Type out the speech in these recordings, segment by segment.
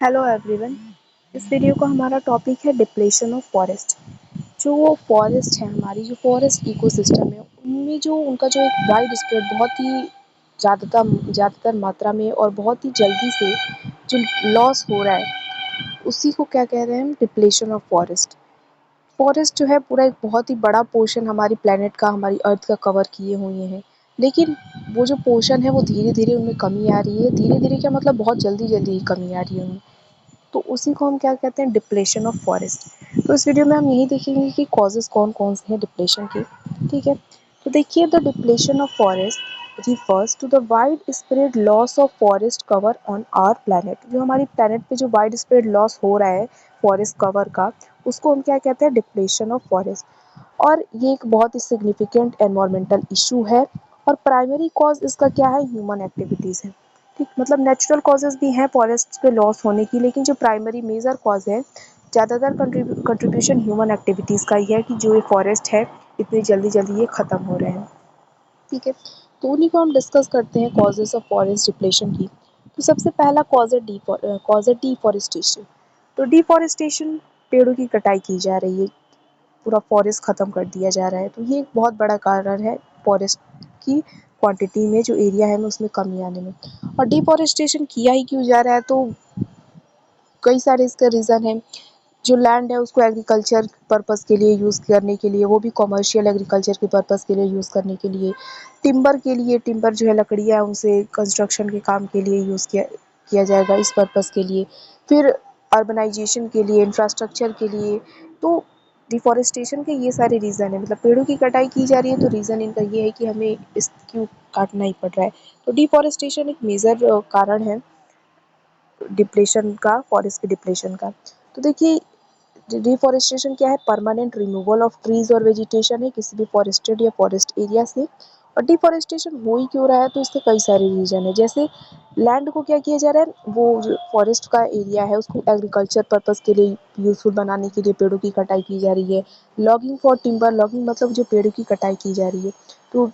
Hello everyone. इस video का हमारा टॉपिक है डिप्लेशन ऑफ फॉरेस्ट। जो फॉरेस्ट है, हमारी जो फॉरेस्ट इकोसिस्टम है, उनमें जो उनका जो एक वाइड स्प्रेड बहुत ही ज़्यादातर मात्रा में और बहुत ही जल्दी से जो लॉस हो रहा है, उसी को क्या कह रहे हैं हम, डिप्लेशन ऑफ फॉरेस्ट। फॉरेस्ट जो है पूरा एक बहुत ही बड़ा पोर्शन हमारी प्लेनेट का, हमारी अर्थ का कवर किए हुए हैं, लेकिन वो जो पोर्शन है वो धीरे धीरे उनमें कमी आ रही है। धीरे धीरे क्या मतलब, बहुत जल्दी जल्दी ही कमी आ रही है उनमें। तो उसी को हम क्या कहते हैं, डिप्लेशन ऑफ फॉरेस्ट। तो इस वीडियो में हम यही देखेंगे कि कॉजेज़ कौन कौन से हैं डिप्लेशन के। ठीक है, तो देखिए, the depletion of forest refers to the wide spread loss of forest cover on our planet. जो हमारी प्लैनेट पे जो वाइड स्प्रेड लॉस हो रहा है फॉरेस्ट कवर का, उसको हम क्या कहते हैं, डिप्लेशन ऑफ फॉरेस्ट। और ये एक बहुत ही सिग्निफिकेंट एनवायरमेंटल इशू है, और प्राइमरी कॉज इसका क्या है, ह्यूमन एक्टिविटीज़ है। ठीक, मतलब नेचुरल कॉजेज़ भी हैं फॉरेस्ट के लॉस होने की, लेकिन जो प्राइमरी मेजर कॉज है, ज़्यादातर कंट्रीब्यूशन ह्यूमन एक्टिविटीज़ का ही है कि जो ये फॉरेस्ट है इतनी जल्दी जल्दी ये ख़त्म हो रहे हैं। ठीक है, तो उन्हीं को हम डिस्कस करते हैं, कॉजेज़ ऑफ फॉरेस्ट डिप्लेशन की। तो सबसे पहला कॉज है डिफॉरेस्टेशन। तो डिफॉरेस्टेशन, पेड़ों की कटाई की जा रही है, पूरा फॉरेस्ट ख़त्म कर दिया जा रहा है। तो ये एक बहुत बड़ा कारण है फॉरेस्ट की क्वांटिटी में, जो एरिया है, में उसमें कमी आने में। और डिफॉरेस्टेशन किया ही क्यों जा रहा है, तो कई सारे इसका रीज़न है। जो लैंड है उसको एग्रीकल्चर पर्पज़ के लिए यूज़ करने के लिए, वो भी कमर्शियल एग्रीकल्चर के पर्पज़ के लिए यूज़ करने के लिए, टिम्बर के लिए, टिम्बर जो है लकड़ियाँ, उनसे कंस्ट्रक्शन के काम के लिए यूज़ किया किया जाएगा, इस पर्पज़ के लिए। फिर अर्बनाइजेशन के लिए, इंफ्रास्ट्रक्चर के लिए। तो डिफॉरेस्टेशन के ये सारे रीज़न है, मतलब पेड़ों की कटाई की जा रही है, तो रीज़न इनका ये है कि हमें इस क्यों काटना ही पड़ रहा है। तो डिफॉरेस्टेशन एक मेजर कारण है डिप्लेशन का, फॉरेस्ट के डिप्लेशन का। तो देखिए, डिफॉरेस्टेशन क्या है, परमानेंट रिमूवल ऑफ ट्रीज और वेजिटेशन है किसी भी फॉरेस्टेड या फॉरेस्ट एरिया से। और डिफॉरेस्टेशन हो ही क्यों रहा है, तो इसके कई सारे रीजन है। जैसे लैंड को क्या किया जा रहा है, वो जो फॉरेस्ट का एरिया है उसको एग्रीकल्चर पर्पस के लिए यूजफुल बनाने के लिए पेड़ों की कटाई की जा रही है। लॉगिंग फॉर टिम्बर, लॉगिंग मतलब जो पेड़ों की कटाई की जा रही है, तो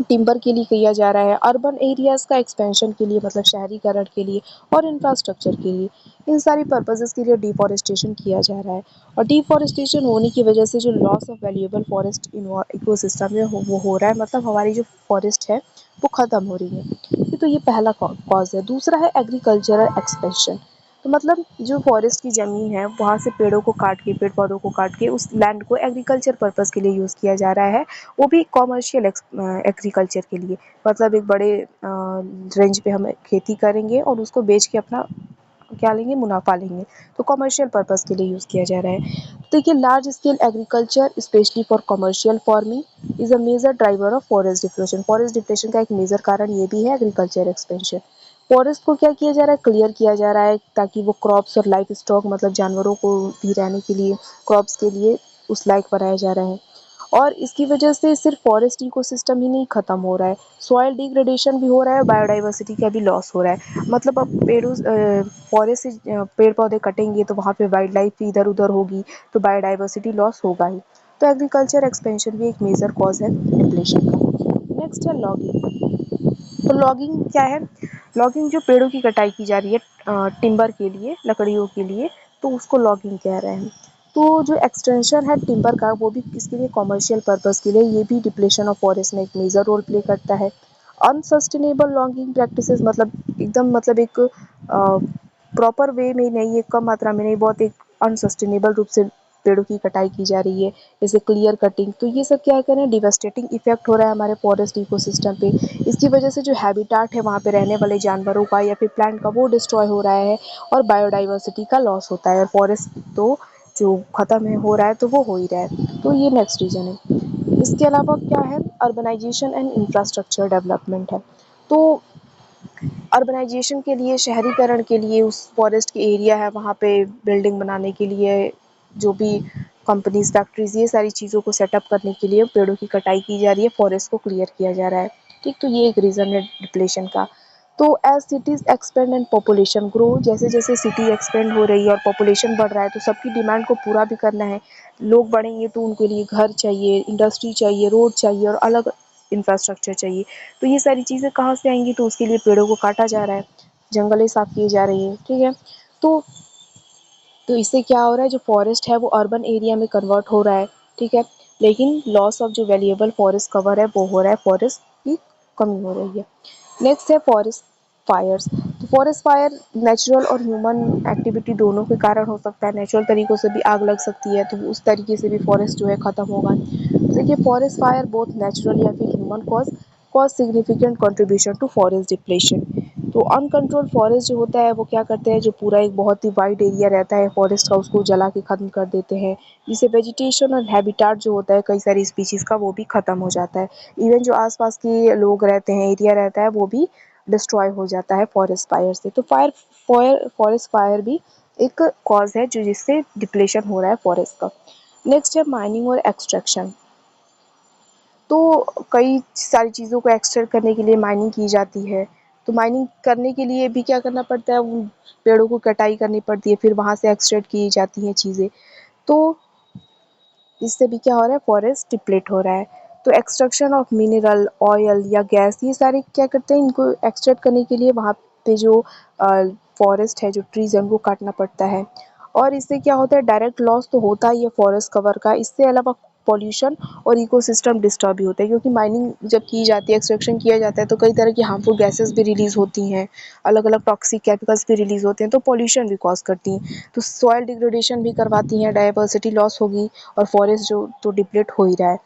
टिम्बर के लिए किया जा रहा है। अर्बन एरियाज़ का एक्सपेंशन के लिए, मतलब शहरीकरण के लिए, और इंफ्रास्ट्रक्चर के लिए, इन सारी पर्पसेस के लिए डिफॉरेस्टेशन किया जा रहा है। और डिफॉरेस्टेशन होने की वजह से जो loss of valuable forest ecosystem में वो हो रहा है, मतलब हमारी जो फॉरेस्ट है वो ख़त्म हो रही है। तो ये पहला कॉज है। दूसरा है एग्रीकल्चरल एक्सपेंशन। तो मतलब जो फॉरेस्ट की ज़मीन है, वहाँ से पेड़ों को काट के, पेड़ पौधों को काट के, उस लैंड को एग्रीकल्चर पर्पज़ के लिए यूज़ किया जा रहा है। वो भी कॉमर्शियल एग्रीकल्चर के लिए, मतलब एक बड़े रेंज पे हम खेती करेंगे और उसको बेच के अपना क्या लेंगे, मुनाफा लेंगे। तो कमर्शियल पर्पज़ के लिए यूज़ किया जा रहा है। तो देखिए, large scale agriculture specially for commercial farming is a major driver of forest depression. Forest depression का एक मेजर कारण ये भी है एग्रीकल्चर एक्सपेंशन। फॉरेस्ट को क्या किया जा रहा है, क्लियर किया जा रहा है, ताकि वो क्रॉप्स और लाइफ स्टॉक, मतलब जानवरों को भी रहने के लिए, क्रॉप्स के लिए उस लायक बनाया जा रहा है। और इसकी वजह से सिर्फ फॉरेस्ट इकोसिस्टम ही नहीं ख़त्म हो रहा है, सॉइल डिग्रेडेशन भी हो रहा है, बायोडाइवर्सिटी का भी लॉस हो रहा है। मतलब अब फॉरेस्ट से पेड़ पौधे कटेंगे तो वहाँ पे वाइल्ड लाइफ भी इधर उधर होगी, तो बायोडाइवर्सिटी लॉस होगा ही। तो एग्रीकल्चर एक्सपेंशन भी एक मेजर कॉज है डिप्लेशन का। नेक्स्ट है लॉगिंग। तो लॉगिंग क्या है, लॉगिंग जो पेड़ों की कटाई की जा रही है टिम्बर के लिए, लकड़ियों के लिए, तो उसको लॉगिंग कह रहे हैं। तो जो एक्सटेंशन है टिम्बर का, वो भी किसके लिए, कमर्शियल पर्पज़ के लिए, ये भी डिप्लेशन ऑफ फॉरेस्ट में एक मेजर रोल प्ले करता है। अनसस्टेनेबल लॉगिंग प्रैक्टिसेस, मतलब एकदम, मतलब एक प्रॉपर वे में नहीं, एक कम मात्रा में नहीं, बहुत एक अनसस्टेनेबल रूप से पेड़ों की कटाई की जा रही है, जैसे क्लियर कटिंग। तो ये सब क्या करें, डिवास्टेटिंग इफेक्ट हो रहा है हमारे फॉरेस्ट इकोसिस्टम पे। इसकी वजह से जो हैबिटाट है वहाँ पे रहने वाले जानवरों का या फिर प्लांट का, वो डिस्ट्रॉय हो रहा है, और बायोडाइवर्सिटी का लॉस होता है, और फॉरेस्ट तो जो ख़त्म है, हो रहा है, तो वो हो ही रहा है। तो ये नेक्स्ट रीज़न है। इसके अलावा क्या है, अर्बनाइजेशन एंड इंफ्रास्ट्रक्चर डेवलपमेंट है। तो अर्बनाइजेशन के लिए, शहरीकरण के लिए, उस फॉरेस्ट के एरिया है वहाँ पे बिल्डिंग बनाने के लिए, जो भी कंपनीज, फैक्ट्रीज, ये सारी चीज़ों को सेटअप करने के लिए पेड़ों की कटाई की जा रही है, फॉरेस्ट को क्लियर किया जा रहा है। ठीक, तो ये एक रीज़न है डिप्लेशन का। तो as cities expand and population grow, जैसे जैसे सिटी एक्सपेंड हो रही है और पॉपुलेशन बढ़ रहा है, तो सबकी डिमांड को पूरा भी करना है। लोग बढ़ेंगे तो उनके लिए घर चाहिए, इंडस्ट्री चाहिए, रोड चाहिए, और अलग इंफ्रास्ट्रक्चर चाहिए। तो ये सारी चीज़ें कहाँ से आएंगी, तो उसके लिए पेड़ों को काटा जा रहा है, जंगलें साफ़ की जा रही हैं। ठीक है, तो इससे क्या हो रहा है, जो फॉरेस्ट है वो अर्बन एरिया में कन्वर्ट हो रहा है, ठीक है। लेकिन लॉस ऑफ जो वैल्यूएबल फॉरेस्ट कवर है वो हो रहा है, फॉरेस्ट की कमी हो रही है। नेक्स्ट है फॉरेस्ट फायर्स। तो फॉरेस्ट फायर नेचुरल और ह्यूमन एक्टिविटी दोनों के कारण हो सकता है। नेचुरल तरीक़ों से भी आग लग सकती है, तो उस तरीके से भी फॉरेस्ट जो है ख़त्म होगा। तो देखिए, फॉरेस्ट फायर बोथ नेचुरल या फिर human cause significant contribution to forest depletion. तो अनकंट्रोल्ड फॉरेस्ट जो होता है वो क्या करते हैं, जो पूरा एक बहुत ही वाइड एरिया रहता है फॉरेस्ट का, उसको जला के ख़त्म कर देते हैं, जिससे वेजिटेशन और हैबिटाट जो होता है कई सारी स्पीशीज़ का, वो भी ख़त्म हो जाता है। इवन जो आसपास के लोग रहते हैं, एरिया रहता है, वो भी डिस्ट्रॉय हो जाता है फॉरेस्ट फायर से। तो फॉरेस्ट फायर भी एक कॉज है जो जिससे डिप्लेशन हो रहा है फॉरेस्ट का। नेक्स्ट है माइनिंग और एक्सट्रैक्शन। तो कई सारी चीज़ों को एक्सट्रैक्ट करने के लिए माइनिंग की जाती है। तो माइनिंग करने के लिए भी क्या करना पड़ता है, उन पेड़ों को कटाई करनी पड़ती है, फिर वहाँ से एक्सट्रैक्ट की जाती हैं चीज़ें। तो इससे भी क्या हो रहा है, फॉरेस्ट डिप्लीट हो रहा है। तो एक्सट्रैक्शन ऑफ मिनरल, ऑयल या गैस, ये सारे क्या करते हैं, इनको एक्सट्रैक्ट करने के लिए वहाँ पे जो फॉरेस्ट है, जो ट्रीज़ है, उनको काटना पड़ता है। और इससे क्या होता है, डायरेक्ट लॉस तो होता ही है फॉरेस्ट कवर का, इससे अलावा पॉल्यूशन और इकोसिस्टम डिस्टर्ब भी होता है, क्योंकि माइनिंग जब की जाती है, एक्सट्रैक्शन किया जाता है, तो कई तरह की हार्मफुल गैसेस भी रिलीज़ होती हैं, अलग अलग टॉक्सिक केमिकल्स भी रिलीज़ होते हैं, तो पॉल्यूशन भी कॉज करती हैं। तो सॉइल डिग्रेडेशन भी करवाती हैं, डाइवर्सिटी लॉस होगी, और फॉरेस्ट जो तो डिप्लीट हो ही रहा है।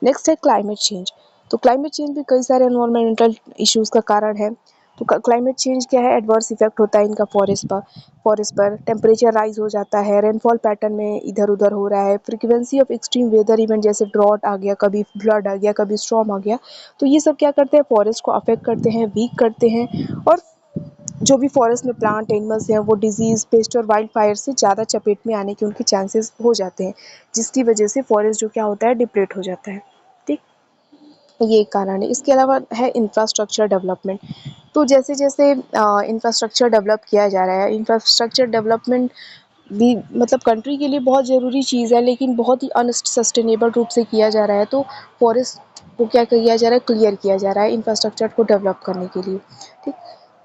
नेक्स्ट है क्लाइमेट चेंज। तो क्लाइमेट चेंज भी कई सारे एनवायरमेंटल इश्यूज़ का कारण है। तो क्लाइमेट चेंज क्या है, एडवर्स इफेक्ट होता है इनका फॉरेस्ट पर टेम्परेचर राइज हो जाता है, रेनफॉल पैटर्न में इधर उधर हो रहा है, frequency of extreme weather event जैसे ड्रॉट आ गया, कभी फ्लड आ गया, कभी स्टॉर्म आ गया, तो ये सब क्या करते हैं, फॉरेस्ट को अफेक्ट करते हैं, वीक करते हैं। और जो भी फॉरेस्ट में प्लांट एनिमल्स हैं, वो डिजीज़, पेस्ट और वाइल्ड फायर से ज़्यादा चपेट में आने के उनके चांसेस हो जाते हैं, जिसकी वजह से फॉरेस्ट जो क्या होता है, डिप्लीट हो जाता है। ठीक, ये एक कारण है। इसके अलावा है इंफ्रास्ट्रक्चर डेवलपमेंट। तो जैसे जैसे इंफ्रास्ट्रक्चर डेवलप किया जा रहा है, इंफ्रास्ट्रक्चर डेवलपमेंट भी मतलब कंट्री के लिए बहुत ज़रूरी चीज़ है, लेकिन बहुत ही अनसस्टेनेबल रूप से किया जा रहा है। तो फॉरेस्ट को क्या किया जा रहा है, क्लियर किया जा रहा है इंफ्रास्ट्रक्चर को डेवलप करने के लिए। ठीक,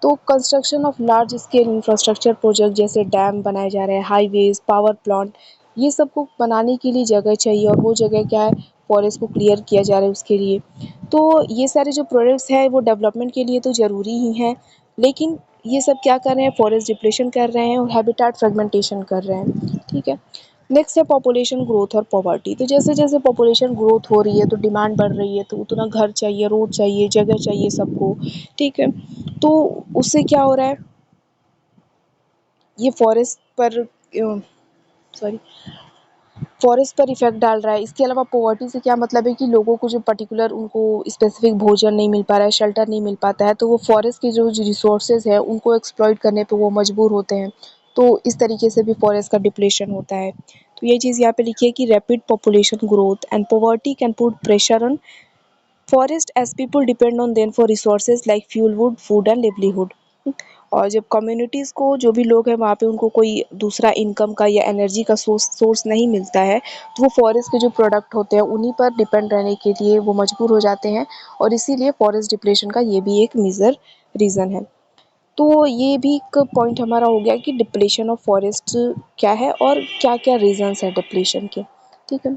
तो construction of large scale infrastructure project जैसे डैम बनाए जा रहे हैं, हाईवेज, पावर प्लांट, ये सब को बनाने के लिए जगह चाहिए, और वो जगह क्या है, फॉरेस्ट को क्लियर किया जा रहा है उसके लिए। तो ये सारे जो प्रोजेक्ट्स हैं वो डेवलपमेंट के लिए तो ज़रूरी ही हैं, लेकिन ये सब क्या कर रहे हैं, फॉरेस्ट डिप्लेशन कर रहे हैं और हैबिटाट फ्रेगमेंटेशन कर रहे हैं। ठीक है। नेक्स्ट है पॉपुलेशन ग्रोथ और पॉवर्टी। तो जैसे जैसे पॉपुलेशन ग्रोथ हो रही है, तो डिमांड बढ़ रही है, तो उतना घर चाहिए, रोड चाहिए, जगह चाहिए सबको। ठीक है। तो उससे क्या हो रहा है, ये सॉरी फॉरेस्ट पर इफेक्ट डाल रहा है। इसके अलावा पॉवर्टी से क्या मतलब है, कि लोगों को जो पर्टिकुलर उनको स्पेसिफिक भोजन नहीं मिल पा रहा है, शेल्टर नहीं मिल पाता है, तो वो फॉरेस्ट के जो रिसोर्सेज है उनको एक्सप्लॉइट करने पे वो मजबूर होते हैं। तो इस तरीके से भी फॉरेस्ट का डिप्लेशन होता है। तो ये चीज़ यहाँ पे लिखी है कि rapid population growth and poverty can put pressure on forest as people depend on them for resources like fuel, wood, food and livelihood. और जब कम्युनिटीज़ को, जो भी लोग हैं वहाँ पे, उनको कोई दूसरा इनकम का या एनर्जी का सोर्स नहीं मिलता है, तो वो फॉरेस्ट के जो प्रोडक्ट होते हैं उन्हीं पर डिपेंड रहने के लिए वो मजबूर हो जाते हैं, और इसीलिए फॉरेस्ट डिप्लेशन का ये भी एक मेजर रीज़न है। तो ये भी एक पॉइंट हमारा हो गया कि डिप्लेशन ऑफ फॉरेस्ट क्या है और क्या क्या रीजंस है डिप्लेशन के। ठीक है।